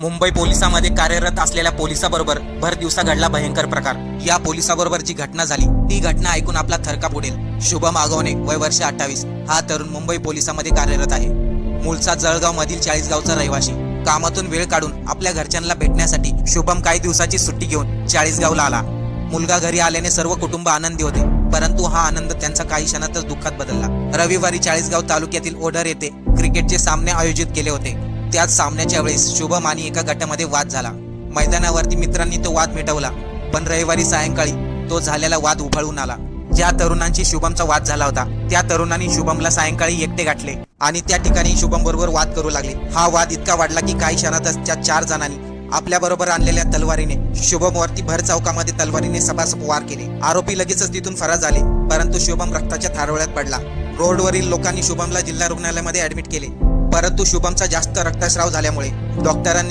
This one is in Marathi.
मुंबई पोलिसांमध्ये कार्यरत असलेल्या पोलिसाबरोबर भर दिवसा घडला भयंकर प्रकार। या पोलिसाबरोबर जी घटना झाली ती घटना ऐकून आपला थरकाप उडेल। शुभम आगवणे, वय वर्ष 28, हा तरुण मुंबई पोलिसांमध्ये कार्यरत आहे। मूळचा जळगाव मधील 40 गावचा रहिवासी। कामातून वेळ काढून आपल्या घरच्यांना भेटण्यासाठी शुभम काही दिवसाची सुट्टी घेऊन 40 गावला आला। मुलगा घरी आल्याने सर्व कुटुंब आनंदी होते, परंतु हा आनंद त्यांचा काही क्षणातच दुःखात बदलला। रविवारी 40 गाव तालुक्यातील ओढर येथे क्रिकेटचे सामने आयोजित केले होते। त्याच सामन्याच्या वेळेस शुभम आणि एका गटामध्ये वाद झाला। मैदानावरती मित्रांनी तो वाद मिटवला, पण रविवारी सायंकाळी तो झालेला वाद उफाळून आला। ज्या तरुणांशी शुभमचा वाद झाला होता त्या तरुणांनी शुभमला सायंकाळी एकटे गाठले आणि त्या ठिकाणी शुभम बरोबर वाद करू लागले। हा वाद इतका वाढला की काही क्षणातच त्या 4 जणांनी आपल्या बरोबर आणलेल्या तलवारीने शुभम वरती भर चौकामध्ये तलवारीने सपासप वार केले। आरोपी लगेचच तिथून फरार झाले, परंतु शुभम रक्ताच्या थारोळ्यात पडला। रोडवरील लोकांनी शुभमला जिल्हा रुग्णालयामध्ये ऍडमिट केले, परंतु शुभमचा जास्त रक्तस्राव झाल्यामुळे डॉक्टरांनी